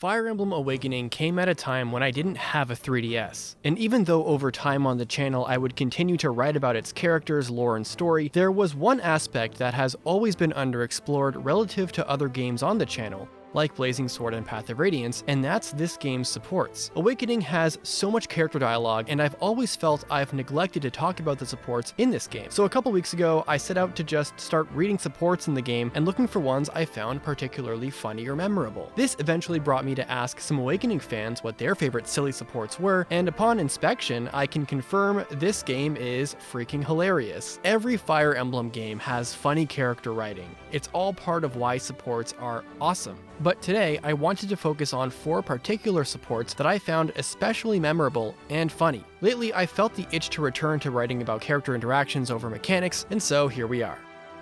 Fire Emblem Awakening came at a time when I didn't have a 3DS, and even though over time on the channel I would continue to write about its characters, lore, and story, there was one aspect that has always been underexplored relative to other games on the channel, like Blazing Sword and Path of Radiance, and that's this game's supports. Awakening has so much character dialogue, and I've always felt I've neglected to talk about the supports in this game. So a couple weeks ago, I set out to just start reading supports in the game and looking for ones I found particularly funny or memorable. This eventually brought me to ask some Awakening fans what their favorite silly supports were, and upon inspection, I can confirm this game is freaking hilarious. Every Fire Emblem game has funny character writing. It's all part of why supports are awesome. But today, I wanted to focus on 4 particular supports that I found especially memorable and funny. Lately, I felt the itch to return to writing about character interactions over mechanics, and so here we are.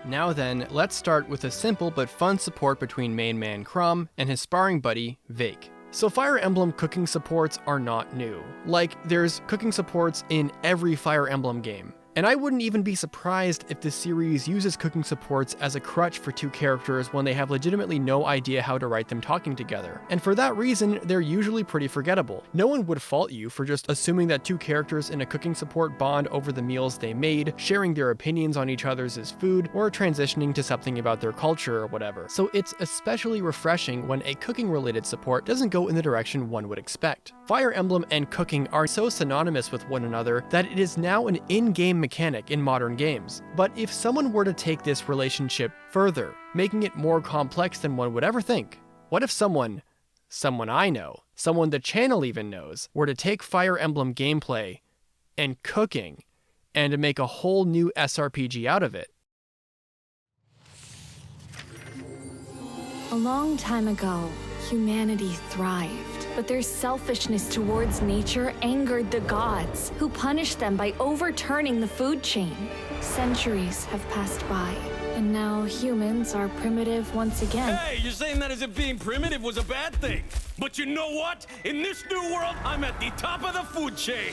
Now then, let's start with a simple but fun support between main man Chrom and his sparring buddy, Vaike. So Fire Emblem cooking supports are not new. Like, there's cooking supports in every Fire Emblem game. And I wouldn't even be surprised if the series uses cooking supports as a crutch for 2 characters when they have legitimately no idea how to write them talking together. And for that reason, they're usually pretty forgettable. No one would fault you for just assuming that 2 characters in a cooking support bond over the meals they made, sharing their opinions on each other's food, or transitioning to something about their culture or whatever. So it's especially refreshing when a cooking-related support doesn't go in the direction one would expect. Fire Emblem and cooking are so synonymous with one another that it is now an in-game mechanic in modern games. But if someone were to take this relationship further, making it more complex than one would ever think, what if someone I know, someone the channel even knows, were to take Fire Emblem gameplay and cooking and to make a whole new SRPG out of it? A long time ago, humanity thrived. But their selfishness towards nature angered the gods, who punished them by overturning the food chain. Centuries have passed by, and now humans are primitive once again. Hey, you're saying that as if being primitive was a bad thing. But you know what? In this new world, I'm at the top of the food chain.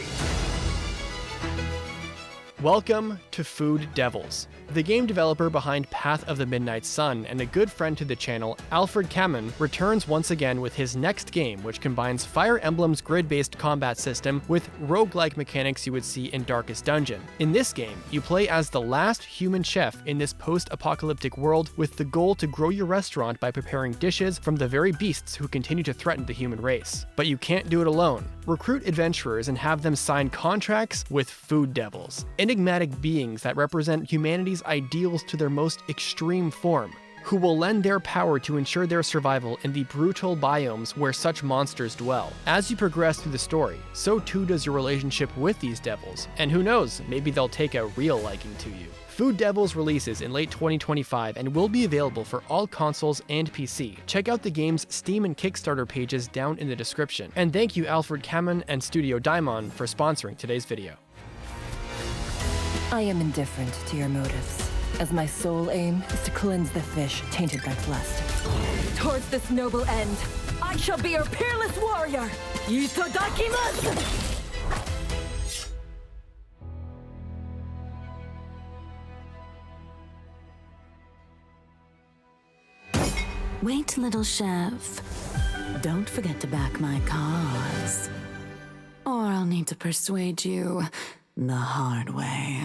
Welcome to Food Devils. The game developer behind Path of the Midnight Sun and a good friend to the channel, Vaike Chrom, returns once again with his next game, which combines Fire Emblem's grid-based combat system with roguelike mechanics you would see in Darkest Dungeon. In this game, you play as the last human chef in this post-apocalyptic world with the goal to grow your restaurant by preparing dishes from the very beasts who continue to threaten the human race. But you can't do it alone. Recruit adventurers and have them sign contracts with Food Devils, enigmatic beings that represent humanity's ideals to their most extreme form, who will lend their power to ensure their survival in the brutal biomes where such monsters dwell. As you progress through the story, so too does your relationship with these devils, and who knows, maybe they'll take a real liking to you. Food Devils releases in late 2025 and will be available for all consoles and PC. Check out the game's Steam and Kickstarter pages down in the description. And thank you Vaike Chrom and Studio Daimon for sponsoring today's video. I am indifferent to your motives, as my sole aim is to cleanse the fish tainted by plastic. Towards this noble end, I shall be your peerless warrior! Itadakimasu! Wait, little chef. Don't forget to back my cause. Or I'll need to persuade you the hard way.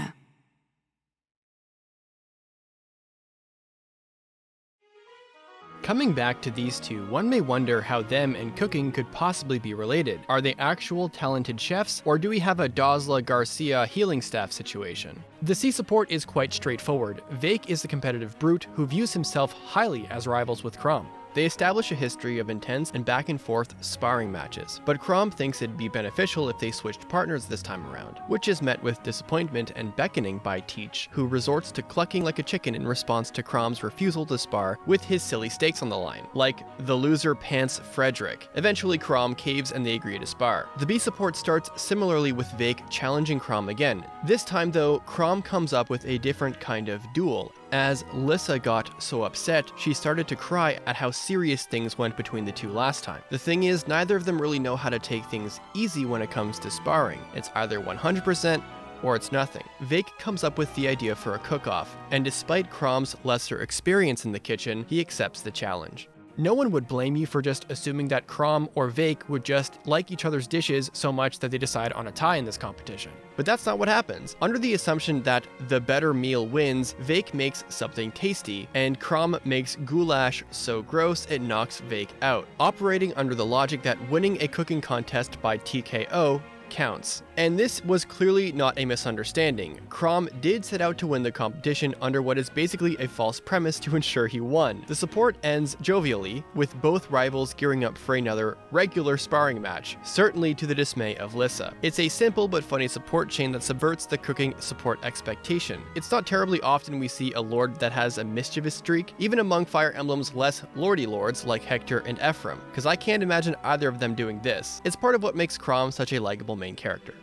Coming back to these two, one may wonder how them and cooking could possibly be related. Are they actual talented chefs, or do we have a Dosla Garcia healing staff situation? The C support is quite straightforward. Vaike is the competitive brute who views himself highly as rivals with Chrom. They establish a history of intense and back-and-forth sparring matches, but Chrom thinks it'd be beneficial if they switched partners this time around, which is met with disappointment and beckoning by Teach, who resorts to clucking like a chicken in response to Chrom's refusal to spar with his silly stakes on the line, like the loser pants Frederick. Eventually Chrom caves and they agree to spar. The B support starts similarly with Vaike challenging Chrom again. This time though, Chrom comes up with a different kind of duel. As Lissa got so upset, she started to cry at how serious things went between the two last time. The thing is, neither of them really know how to take things easy when it comes to sparring. It's either 100% or it's nothing. Vaike comes up with the idea for a cook-off, and despite Chrom's lesser experience in the kitchen, he accepts the challenge. No one would blame you for just assuming that Chrom or Vaike would just like each other's dishes so much that they decide on a tie in this competition. But that's not what happens. Under the assumption that the better meal wins, Vaike makes something tasty, and Chrom makes goulash so gross it knocks Vaike out, operating under the logic that winning a cooking contest by TKO counts. And this was clearly not a misunderstanding. Chrom did set out to win the competition under what is basically a false premise to ensure he won. The support ends jovially, with both rivals gearing up for another regular sparring match, certainly to the dismay of Lissa. It's a simple but funny support chain that subverts the cooking support expectation. It's not terribly often we see a lord that has a mischievous streak, even among Fire Emblem's less lordy lords like Hector and Ephraim, because I can't imagine either of them doing this. It's part of what makes Chrom such a likable main character.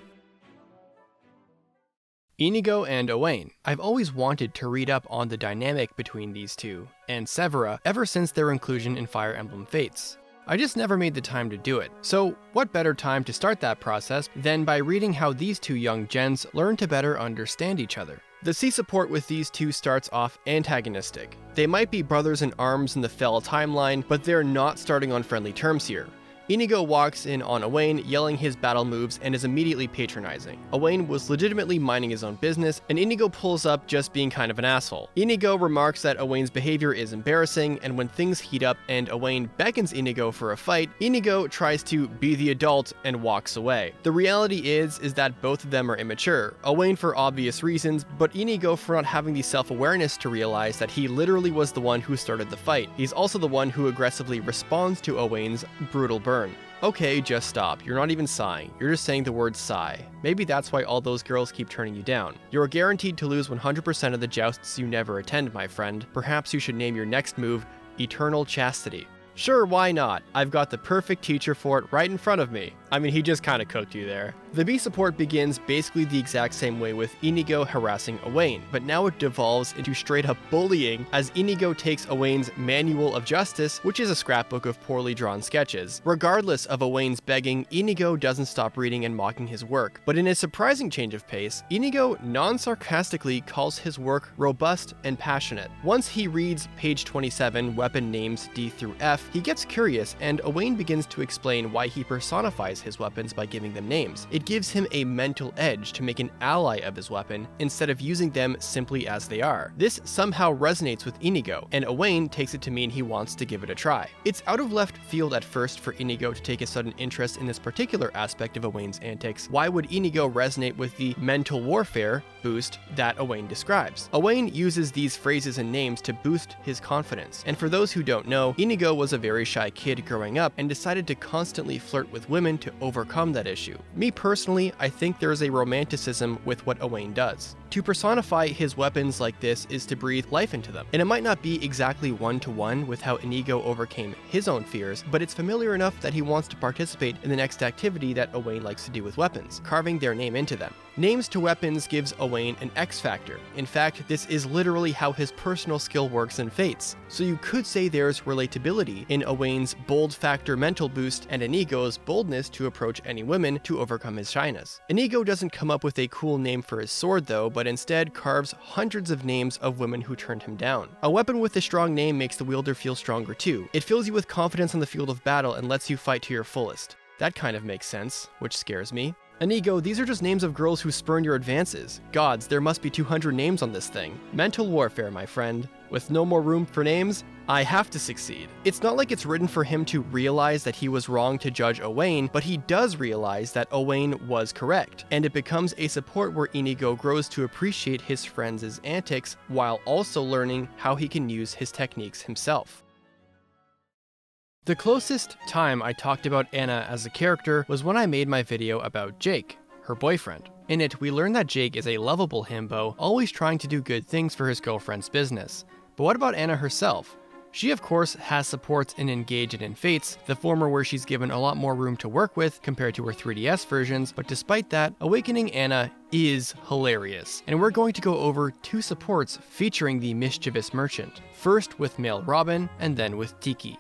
Inigo and Owain. I've always wanted to read up on the dynamic between these two, and Severa, ever since their inclusion in Fire Emblem Fates. I just never made the time to do it. So what better time to start that process than by reading how these two young gens learn to better understand each other. The C support with these two starts off antagonistic. They might be brothers in arms in the Fell timeline, but they're not starting on friendly terms here. Inigo walks in on Owain, yelling his battle moves, and is immediately patronizing. Owain was legitimately minding his own business, and Inigo pulls up just being kind of an asshole. Inigo remarks that Owain's behavior is embarrassing, and when things heat up and Owain beckons Inigo for a fight, Inigo tries to be the adult and walks away. The reality is that both of them are immature. Owain for obvious reasons, but Inigo for not having the self-awareness to realize that he literally was the one who started the fight. He's also the one who aggressively responds to Owain's brutal burn. Okay, just stop. You're not even sighing. You're just saying the word sigh. Maybe that's why all those girls keep turning you down. You're guaranteed to lose 100% of the jousts you never attend, my friend. Perhaps you should name your next move Eternal Chastity. Sure, why not? I've got the perfect teacher for it right in front of me. I mean, he just kinda cooked you there. The B support begins basically the exact same way with Inigo harassing Owain, but now it devolves into straight up bullying as Inigo takes Owain's Manual of Justice, which is a scrapbook of poorly drawn sketches. Regardless of Owain's begging, Inigo doesn't stop reading and mocking his work. But in a surprising change of pace, Inigo non-sarcastically calls his work robust and passionate. Once he reads page 27, weapon names D through F, he gets curious and Owain begins to explain why he personifies his weapons by giving them names. It gives him a mental edge to make an ally of his weapon instead of using them simply as they are. This somehow resonates with Inigo, and Owain takes it to mean he wants to give it a try. It's out of left field at first for Inigo to take a sudden interest in this particular aspect of Owain's antics. Why would Inigo resonate with the mental warfare boost that Owain describes? Owain uses these phrases and names to boost his confidence. And for those who don't know, Inigo was a very shy kid growing up and decided to constantly flirt with women to overcome that issue. Me personally, I think there is a romanticism with what Owain does. To personify his weapons like this is to breathe life into them. And it might not be exactly one-to-one with how Inigo overcame his own fears, but it's familiar enough that he wants to participate in the next activity that Owain likes to do with weapons, carving their name into them. Names to weapons gives Owain an X factor. In fact, this is literally how his personal skill works in Fates. So you could say there's relatability in Owain's bold factor mental boost and Inigo's boldness to approach any women to overcome his shyness. Inigo doesn't come up with a cool name for his sword though, but instead carves hundreds of names of women who turned him down. A weapon with a strong name makes the wielder feel stronger too. It fills you with confidence on the field of battle and lets you fight to your fullest. That kind of makes sense, which scares me. Inigo, these are just names of girls who spurn your advances. Gods, there must be 200 names on this thing. Mental warfare, my friend. With no more room for names, I have to succeed. It's not like it's written for him to realize that he was wrong to judge Owain, but he does realize that Owain was correct, and it becomes a support where Inigo grows to appreciate his friends' antics while also learning how he can use his techniques himself. The closest time I talked about Anna as a character was when I made my video about Jake, her boyfriend. In it, we learn that Jake is a lovable himbo, always trying to do good things for his girlfriend's business. But what about Anna herself? She of course has supports in Engage and in Fates, the former where she's given a lot more room to work with compared to her 3DS versions, but despite that, Awakening Anna is hilarious. And we're going to go over two supports featuring the mischievous merchant, first with male Robin and then with Tiki.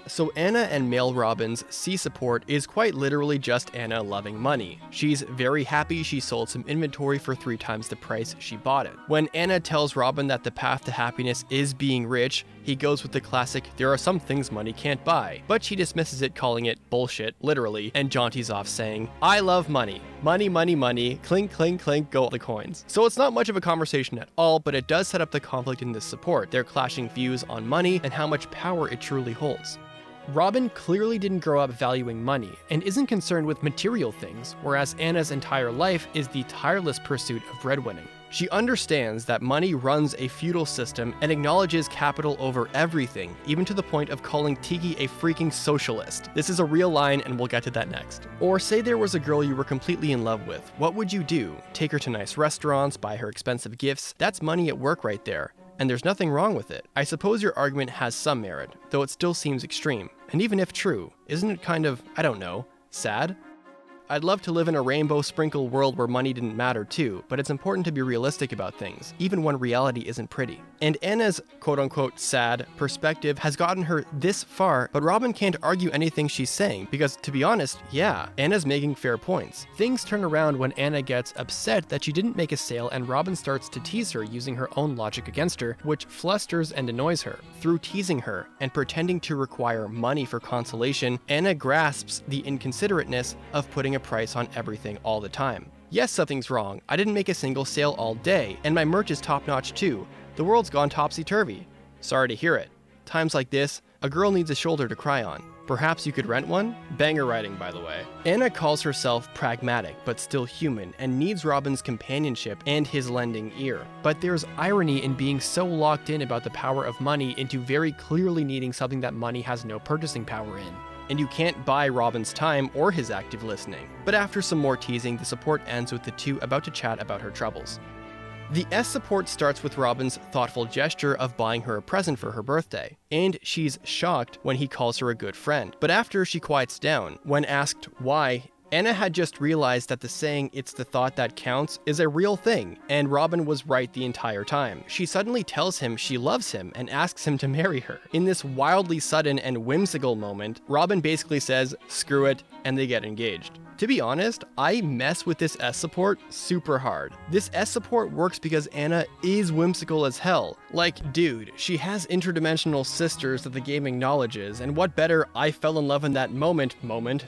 So Anna and male Robin's C support is quite literally just Anna loving money. She's very happy she sold some inventory for 3 times the price she bought it. When Anna tells Robin that the path to happiness is being rich, he goes with the classic, there are some things money can't buy, but she dismisses it, calling it bullshit, literally, and jaunties off saying, I love money. Money, money, money, clink, clink, clink, go all the coins. So it's not much of a conversation at all, but it does set up the conflict in this support, their clashing views on money and how much power it truly holds. Robin clearly didn't grow up valuing money and isn't concerned with material things, whereas Anna's entire life is the tireless pursuit of breadwinning. She understands that money runs a feudal system and acknowledges capital over everything, even to the point of calling Tiki a freaking socialist. This is a real line and we'll get to that next. Or say there was a girl you were completely in love with. What would you do? Take her to nice restaurants, buy her expensive gifts? That's money at work right there. And there's nothing wrong with it. I suppose your argument has some merit, though it still seems extreme. And even if true, isn't it kind of, I don't know, sad? I'd love to live in a rainbow-sprinkled world where money didn't matter too, but it's important to be realistic about things, even when reality isn't pretty. And Anna's quote-unquote sad perspective has gotten her this far, but Robin can't argue anything she's saying, because to be honest, yeah, Anna's making fair points. Things turn around when Anna gets upset that she didn't make a sale and Robin starts to tease her using her own logic against her, which flusters and annoys her. Through teasing her and pretending to require money for consolation, Anna grasps the inconsiderateness of putting a price on everything all the time. Yes, something's wrong. I didn't make a single sale all day, and my merch is top-notch too. The world's gone topsy-turvy. Sorry to hear it. Times like this, a girl needs a shoulder to cry on. Perhaps you could rent one? Banger writing, by the way. Anna calls herself pragmatic, but still human, and needs Robin's companionship and his lending ear. But there's irony in being so locked in about the power of money into very clearly needing something that money has no purchasing power in. And you can't buy Robin's time or his active listening. But after some more teasing, the support ends with the two about to chat about her troubles. The S support starts with Robin's thoughtful gesture of buying her a present for her birthday, and she's shocked when he calls her a good friend. But after she quiets down, when asked why, Anna had just realized that the saying, "it's the thought that counts," is a real thing, and Robin was right the entire time. She suddenly tells him she loves him and asks him to marry her. In this wildly sudden and whimsical moment, Robin basically says, screw it, and they get engaged. To be honest, I mess with this S support super hard. This S support works because Anna is whimsical as hell. Like, dude, she has interdimensional sisters that the game acknowledges, and what better I fell in love in that moment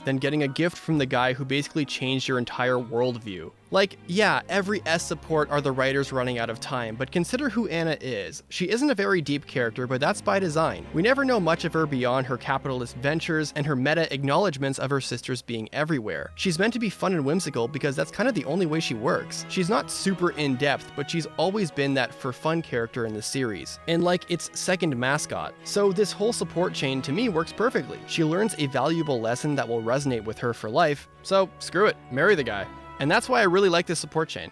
than getting a gift from the guy who basically changed your entire worldview. Like, yeah, every S support are the writers running out of time, but consider who Anna is. She isn't a very deep character, but that's by design. We never know much of her beyond her capitalist ventures and her meta acknowledgements of her sisters being everywhere. She's meant to be fun and whimsical because that's kind of the only way she works. She's not super in-depth, but she's always been that for fun character in the series, and like its second mascot. So this whole support chain to me works perfectly. She learns a valuable lesson that will resonate with her for life, so screw it, marry the guy. And that's why I really like this support chain.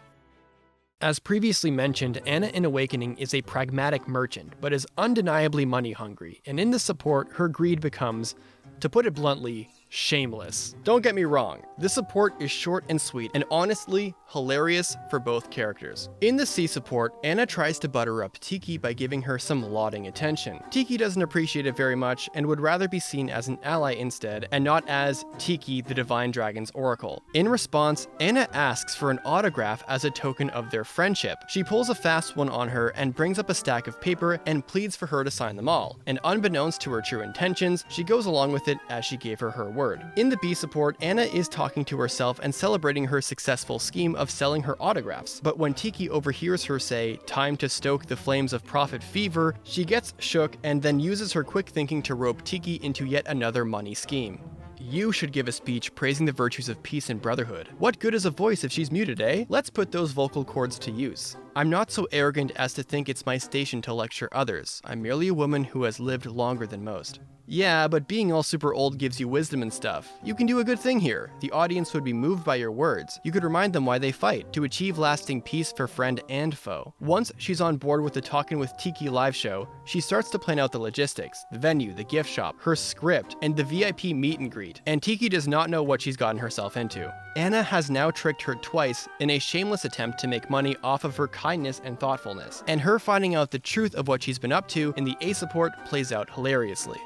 As previously mentioned, Anna in Awakening is a pragmatic merchant, but is undeniably money hungry, and in the support, her greed becomes, to put it bluntly, shameless. Don't get me wrong, this support is short and sweet, and honestly, hilarious for both characters. In the C support, Anna tries to butter up Tiki by giving her some lauding attention. Tiki doesn't appreciate it very much, and would rather be seen as an ally instead, and not as Tiki, the Divine Dragon's Oracle. In response, Anna asks for an autograph as a token of their friendship. She pulls a fast one on her and brings up a stack of paper and pleads for her to sign them all. And unbeknownst to her true intentions, she goes along with it as she gave her word. In the B support, Anna is talking to herself and celebrating her successful scheme of selling her autographs. But when Tiki overhears her say, "Time to stoke the flames of profit fever," she gets shook and then uses her quick thinking to rope Tiki into yet another money scheme. You should give a speech praising the virtues of peace and brotherhood. What good is a voice if she's muted, eh? Let's put those vocal cords to use. I'm not so arrogant as to think it's my station to lecture others. I'm merely a woman who has lived longer than most. Yeah, but being all super old gives you wisdom and stuff. You can do a good thing here. The audience would be moved by your words. You could remind them why they fight, to achieve lasting peace for friend and foe. Once she's on board with the Talkin' with Tiki live show, she starts to plan out the logistics, the venue, the gift shop, her script, and the VIP meet and greet. And Tiki does not know what she's gotten herself into. Anna has now tricked her twice in a shameless attempt to make money off of her kindness and thoughtfulness. And her finding out the truth of what she's been up to in the A support plays out hilariously.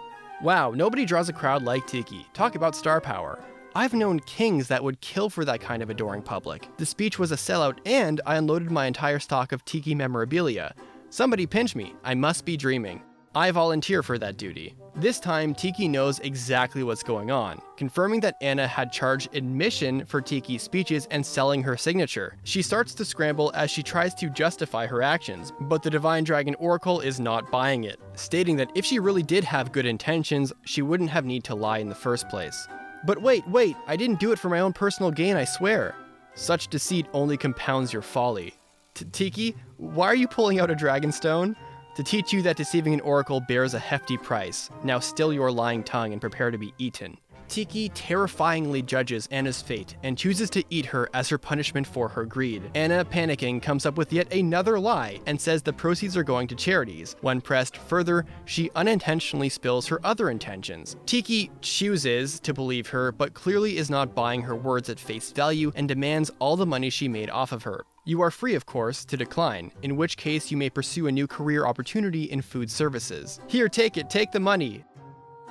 Wow, nobody draws a crowd like Tiki. Talk about star power. I've known kings that would kill for that kind of adoring public. The speech was a sellout, and I unloaded my entire stock of Tiki memorabilia. Somebody pinch me, I must be dreaming. I volunteer for that duty. This time, Tiki knows exactly what's going on, confirming that Anna had charged admission for Tiki's speeches and selling her signature. She starts to scramble as she tries to justify her actions, but the Divine Dragon Oracle is not buying it, stating that if she really did have good intentions, she wouldn't have need to lie in the first place. But wait, I didn't do it for my own personal gain, I swear. Such deceit only compounds your folly. Tiki, why are you pulling out a Dragonstone? To teach you that deceiving an oracle bears a hefty price. Now still your lying tongue and prepare to be eaten. Tiki terrifyingly judges Anna's fate and chooses to eat her as her punishment for her greed. Anna, panicking, comes up with yet another lie and says the proceeds are going to charities. When pressed further, she unintentionally spills her other intentions. Tiki chooses to believe her, but clearly is not buying her words at face value and demands all the money she made off of her. You are free, of course, to decline, in which case you may pursue a new career opportunity in food services. Here, take it, take the money.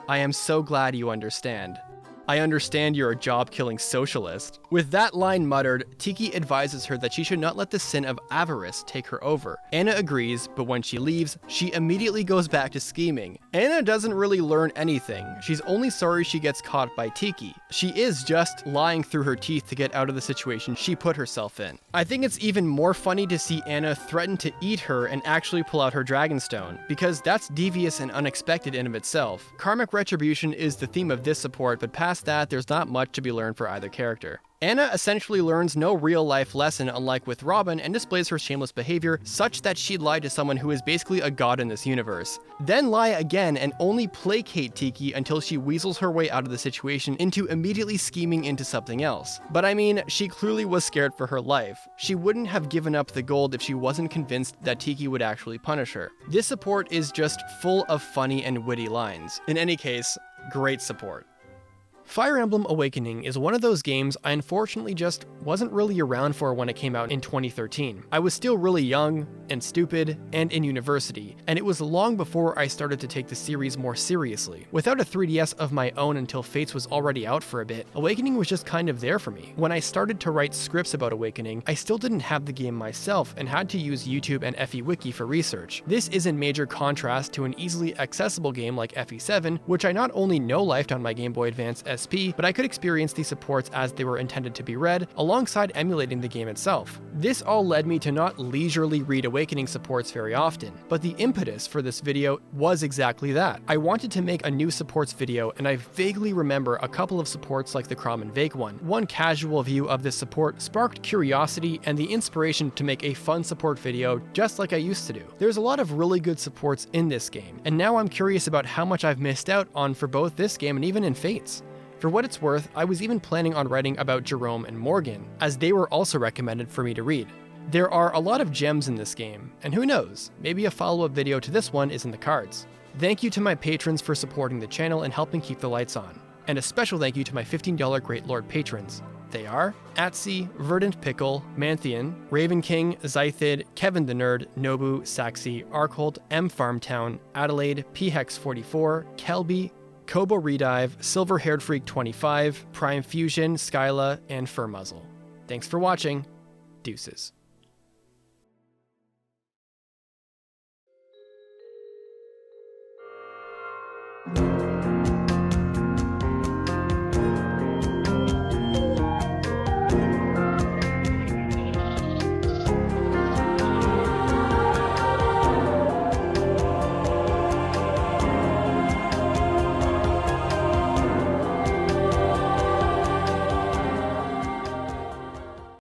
I am so glad you understand. I understand you're a job-killing socialist. With that line muttered, Tiki advises her that she should not let the sin of avarice take her over. Anna agrees, but when she leaves, she immediately goes back to scheming. Anna doesn't really learn anything. She's only sorry she gets caught by Tiki. She is just lying through her teeth to get out of the situation she put herself in. I think it's even more funny to see Anna threaten to eat her and actually pull out her Dragonstone, because that's devious and unexpected in of itself. Karmic retribution is the theme of this support, but past that, there's not much to be learned for either character. Anna essentially learns no real-life lesson, unlike with Robin, and displays her shameless behavior such that she'd lie to someone who is basically a god in this universe. Then lie again and only placate Tiki until she weasels her way out of the situation into immediately scheming into something else. But I mean, she clearly was scared for her life. She wouldn't have given up the gold if she wasn't convinced that Tiki would actually punish her. This support is just full of funny and witty lines. In any case, great support. Fire Emblem Awakening is one of those games I unfortunately just wasn't really around for when it came out in 2013. I was still really young and stupid and in university, and it was long before I started to take the series more seriously. Without a 3DS of my own until Fates was already out for a bit, Awakening was just kind of there for me. When I started to write scripts about Awakening, I still didn't have the game myself and had to use YouTube and FE Wiki for research. This is in major contrast to an easily accessible game like FE7, which I not only no-lifed on my Game Boy Advance SP, but I could experience these supports as they were intended to be read, alongside emulating the game itself. This all led me to not leisurely read Awakening supports very often, but the impetus for this video was exactly that. I wanted to make a new supports video, and I vaguely remember a couple of supports like the Chrom and Vaike one. One casual view of this support sparked curiosity and the inspiration to make a fun support video just like I used to do. There's a lot of really good supports in this game, and now I'm curious about how much I've missed out on for both this game and even in Fates. For what it's worth, I was even planning on writing about Jerome and Morgan, as they were also recommended for me to read. There are a lot of gems in this game, and who knows, maybe a follow-up video to this one is in the cards. Thank you to my patrons for supporting the channel and helping keep the lights on. And a special thank you to my $15 Great Lord patrons. They are Atsy, Verdant Pickle, Manthian, Raven King, Zythid, Kevin the Nerd, Nobu, Saxy, Arkhold, M Farmtown, Adelaide, PHEX44, Kelby, Kobo Redive, Silver-Haired Freak 25, Prime Fusion, Skyla, and Furmuzzle. Thanks for watching. Deuces.